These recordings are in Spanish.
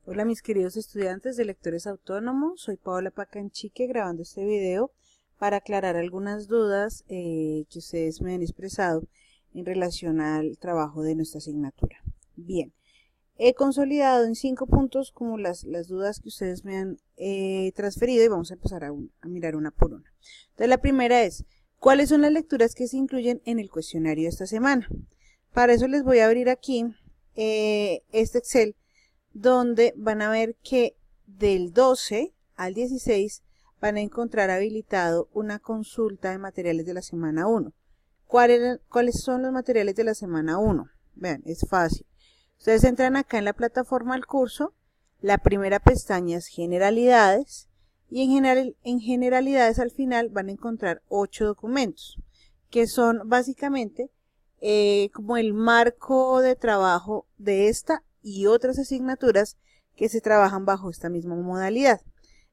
Hola mis queridos estudiantes de Lectores Autónomos, soy Paola Pacanchique grabando este video para aclarar algunas dudas que ustedes me han expresado en relación al trabajo de nuestra asignatura. Bien, he consolidado en 5 puntos como las dudas que ustedes me han transferido y vamos a empezar a mirar una por una. Entonces la primera es, ¿cuáles son las lecturas que se incluyen en el cuestionario de esta semana? Para eso les voy a abrir aquí este Excel donde van a ver que del 12 al 16 van a encontrar habilitado una consulta de materiales de la semana 1. ¿Cuáles son los materiales de la semana 1? Vean, es fácil. Ustedes entran acá en la plataforma del curso, la primera pestaña es Generalidades y en Generalidades al final van a encontrar 8 documentos que son básicamente como el marco de trabajo de esta y otras asignaturas que se trabajan bajo esta misma modalidad.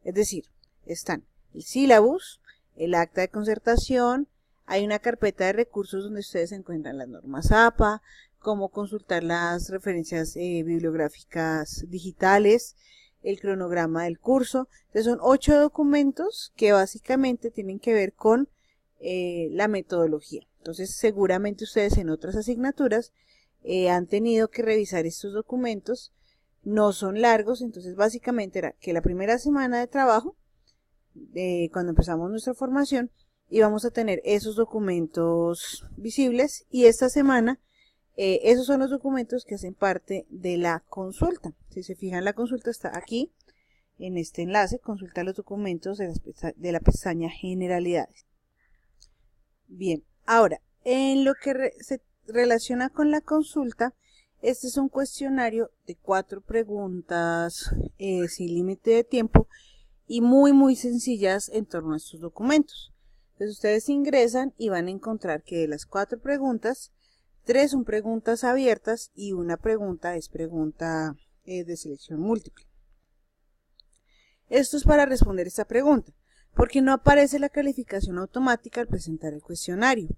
Es decir, están el sílabus, el acta de concertación, hay una carpeta de recursos donde ustedes encuentran las normas APA, cómo consultar las referencias bibliográficas digitales, el cronograma del curso. Entonces son 8 documentos que básicamente tienen que ver con la metodología. Entonces seguramente ustedes en otras asignaturas han tenido que revisar estos documentos, no son largos, entonces básicamente era que la primera semana de trabajo, cuando empezamos nuestra formación, íbamos a tener esos documentos visibles y esta semana esos son los documentos que hacen parte de la consulta. Si se fijan, la consulta está aquí, en este enlace, consultar los documentos de la pestaña Generalidades. Bien, ahora, en lo que se relaciona con la consulta, este es un cuestionario de 4 preguntas sin límite de tiempo y muy sencillas en torno a estos documentos. Entonces ustedes ingresan y van a encontrar que de las 4 preguntas, 3 son preguntas abiertas y una pregunta es pregunta de selección múltiple. Esto es para responder esta pregunta, porque no aparece la calificación automática al presentar el cuestionario.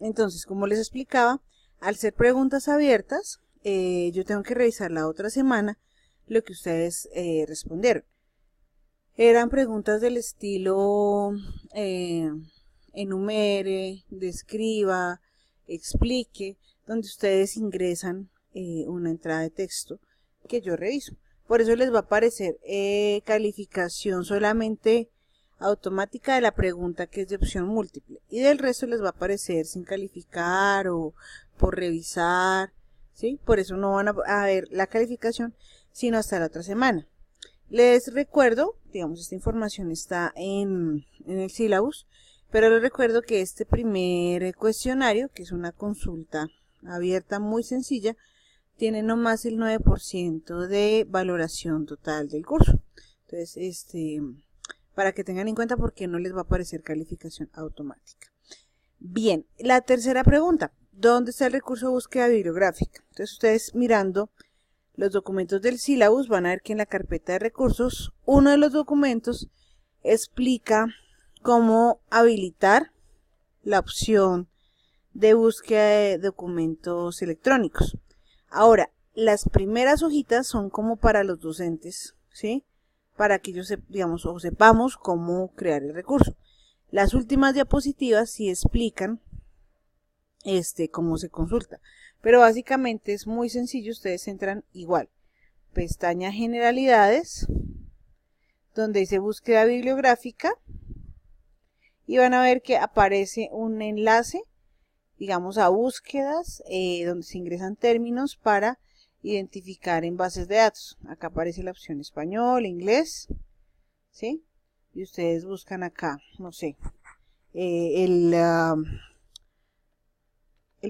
Entonces, como les explicaba, al ser preguntas abiertas, yo tengo que revisar la otra semana lo que ustedes respondieron. Eran preguntas del estilo enumere, describa, explique, donde ustedes ingresan una entrada de texto que yo reviso. Por eso les va a aparecer calificación solamente automática de la pregunta que es de opción múltiple y del resto les va a aparecer sin calificar o por revisar, ¿sí? Por eso no van a ver la calificación sino hasta la otra semana. Les recuerdo, digamos, esta información está en el sílabus, pero les recuerdo que este primer cuestionario, que es una consulta abierta muy sencilla, tiene nomás el 9% de valoración total del curso. Entonces, para que tengan en cuenta por qué no les va a aparecer calificación automática. Bien, la tercera pregunta, ¿dónde está el recurso de búsqueda bibliográfica? Entonces ustedes mirando los documentos del sílabus van a ver que en la carpeta de recursos, uno de los documentos explica cómo habilitar la opción de búsqueda de documentos electrónicos. Ahora, las primeras hojitas son como para los docentes, ¿sí? Para que ellos, digamos, o sepamos cómo crear el recurso. Las últimas diapositivas sí explican cómo se consulta, pero básicamente es muy sencillo. Ustedes entran igual, pestaña Generalidades, donde dice búsqueda bibliográfica y van a ver que aparece un enlace, digamos, a búsquedas, donde se ingresan términos para identificar en bases de datos. Acá aparece la opción español, inglés, ¿sí? Y ustedes buscan acá, no sé, el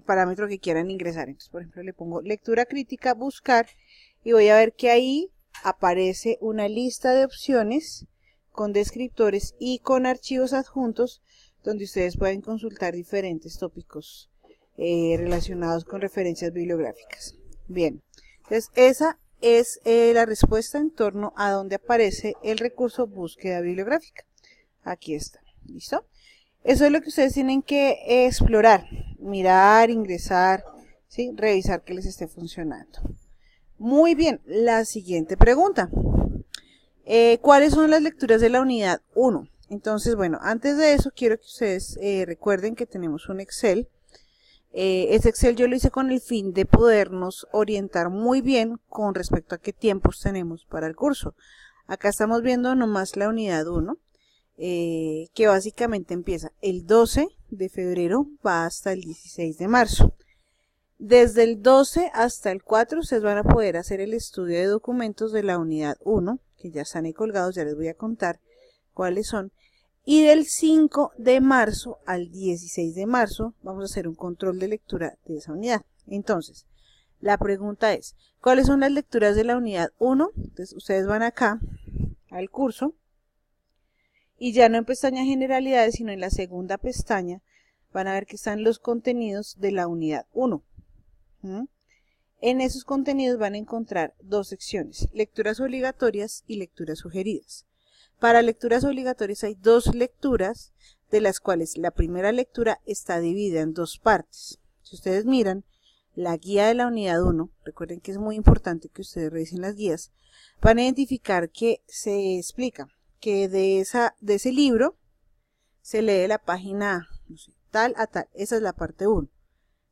parámetro que quieran ingresar. Entonces, por ejemplo, le pongo lectura crítica, buscar, y voy a ver que ahí aparece una lista de opciones con descriptores y con archivos adjuntos donde ustedes pueden consultar diferentes tópicos relacionados con referencias bibliográficas. Bien, entonces esa es la respuesta en torno a donde aparece el recurso búsqueda bibliográfica. Aquí está, ¿listo? Eso es lo que ustedes tienen que explorar, mirar, ingresar, ¿sí? Revisar que les esté funcionando. Muy bien, la siguiente pregunta. ¿Cuáles son las lecturas de la unidad 1? Entonces, bueno, antes de eso quiero que ustedes recuerden que tenemos un Excel. Ese Excel yo lo hice con el fin de podernos orientar muy bien con respecto a qué tiempos tenemos para el curso. Acá estamos viendo nomás la unidad 1, que básicamente empieza el 12 de febrero, va hasta el 16 de marzo. Desde el 12 hasta el 4 ustedes van a poder hacer el estudio de documentos de la unidad 1, que ya están ahí colgados, ya les voy a contar cuáles son. Y del 5 de marzo al 16 de marzo vamos a hacer un control de lectura de esa unidad. Entonces, la pregunta es, ¿cuáles son las lecturas de la unidad 1? Entonces, ustedes van acá al curso y ya no en pestaña generalidades, sino en la segunda pestaña van a ver que están los contenidos de la unidad 1. En esos contenidos van a encontrar dos secciones, lecturas obligatorias y lecturas sugeridas. Para lecturas obligatorias hay dos lecturas, de las cuales la primera lectura está dividida en dos partes. Si ustedes miran la guía de la unidad 1, recuerden que es muy importante que ustedes revisen las guías, van a identificar que se explica que de ese libro se lee la página no sé, tal a tal, esa es la parte 1,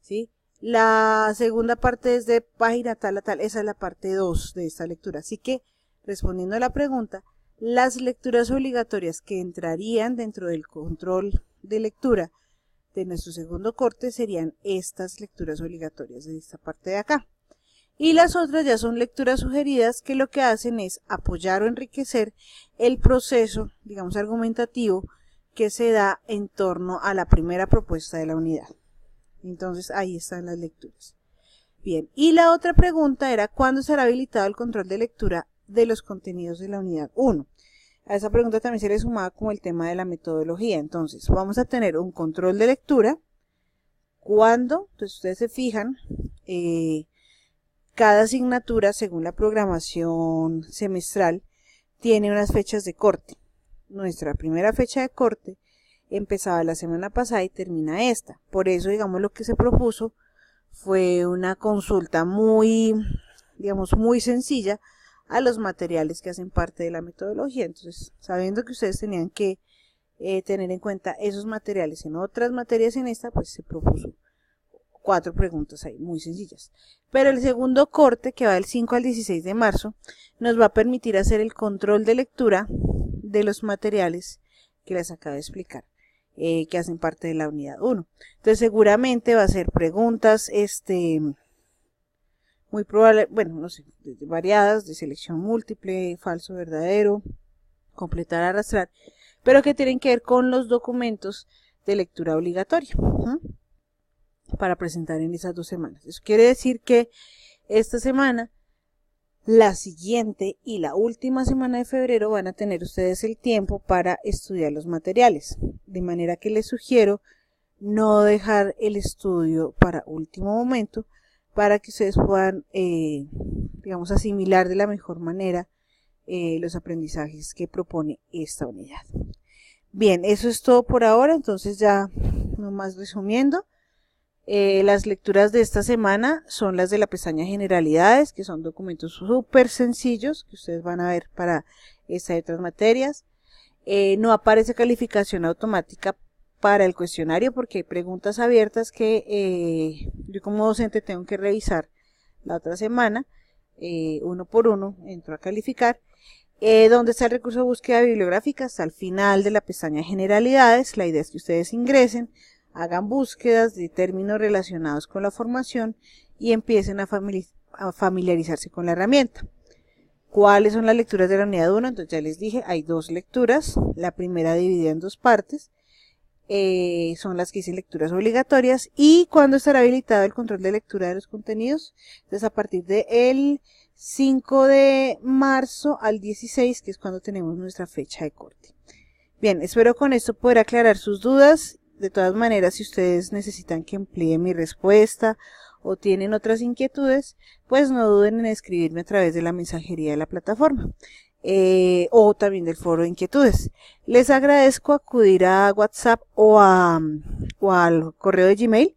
¿sí? La segunda parte es de página tal a tal, esa es la parte 2 de esta lectura. Así que, respondiendo a la pregunta, las lecturas obligatorias que entrarían dentro del control de lectura de nuestro segundo corte serían estas lecturas obligatorias de esta parte de acá. Y las otras ya son lecturas sugeridas que lo que hacen es apoyar o enriquecer el proceso, digamos, argumentativo que se da en torno a la primera propuesta de la unidad. Entonces ahí están las lecturas. Bien, y la otra pregunta era ¿cuándo será habilitado el control de lectura de los contenidos de la unidad 1? A esa pregunta también se le sumaba como el tema de la metodología. Entonces vamos a tener un control de lectura cuando, entonces ustedes se fijan, cada asignatura según la programación semestral tiene unas fechas de corte. Nuestra primera fecha de corte empezaba la semana pasada y termina esta. Por eso, digamos, lo que se propuso fue una consulta muy, digamos, muy sencilla a los materiales que hacen parte de la metodología. Entonces, sabiendo que ustedes tenían que tener en cuenta esos materiales en otras materias en esta, pues se propuso 4 preguntas ahí, muy sencillas. Pero el segundo corte, que va del 5 al 16 de marzo, nos va a permitir hacer el control de lectura de los materiales que les acabo de explicar. Que hacen parte de la unidad 1. Entonces seguramente va a ser preguntas muy probable, bueno, no sé, variadas, de selección múltiple, falso, verdadero, completar, arrastrar, pero que tienen que ver con los documentos de lectura obligatoria para presentar en esas 2 semanas. Eso quiere decir que esta semana, la siguiente y la última semana de febrero van a tener ustedes el tiempo para estudiar los materiales. De manera que les sugiero no dejar el estudio para último momento para que ustedes puedan, digamos, asimilar de la mejor manera los aprendizajes que propone esta unidad. Bien, eso es todo por ahora. Entonces ya nomás resumiendo. Las lecturas de esta semana son las de la pestaña Generalidades, que son documentos súper sencillos que ustedes van a ver para esta y otras materias. No aparece calificación automática para el cuestionario porque hay preguntas abiertas que yo como docente tengo que revisar la otra semana. Uno por uno entro a calificar. Donde está el recurso de búsqueda bibliográfica, hasta el final de la pestaña Generalidades. La idea es que ustedes ingresen, hagan búsquedas de términos relacionados con la formación y empiecen a familiarizarse con la herramienta. ¿Cuáles son las lecturas de la unidad 1? Entonces ya les dije, hay 2 lecturas, la primera dividida en 2 partes, son las que dicen lecturas obligatorias. ¿Y cuándo estará habilitado el control de lectura de los contenidos? Entonces a partir del 5 de marzo al 16, que es cuando tenemos nuestra fecha de corte. Bien, espero con esto poder aclarar sus dudas. De todas maneras, si ustedes necesitan que amplíe mi respuesta o tienen otras inquietudes, pues no duden en escribirme a través de la mensajería de la plataforma o también del foro de inquietudes. Les agradezco acudir a WhatsApp o al correo de Gmail.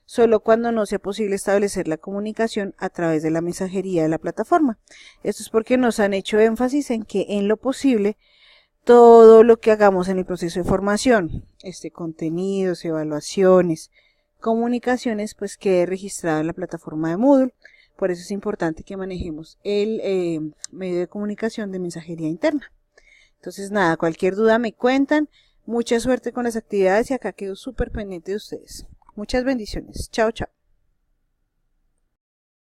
solo cuando no sea posible establecer la comunicación a través de la mensajería de la plataforma. Esto es porque nos han hecho énfasis en que en lo posible todo lo que hagamos en el proceso de formación, contenidos, evaluaciones, comunicaciones, pues quede registrado en la plataforma de Moodle. Por eso es importante que manejemos el medio de comunicación de mensajería interna. Entonces nada, cualquier duda me cuentan. Mucha suerte con las actividades y acá quedo súper pendiente de ustedes. Muchas bendiciones. Chao, chao.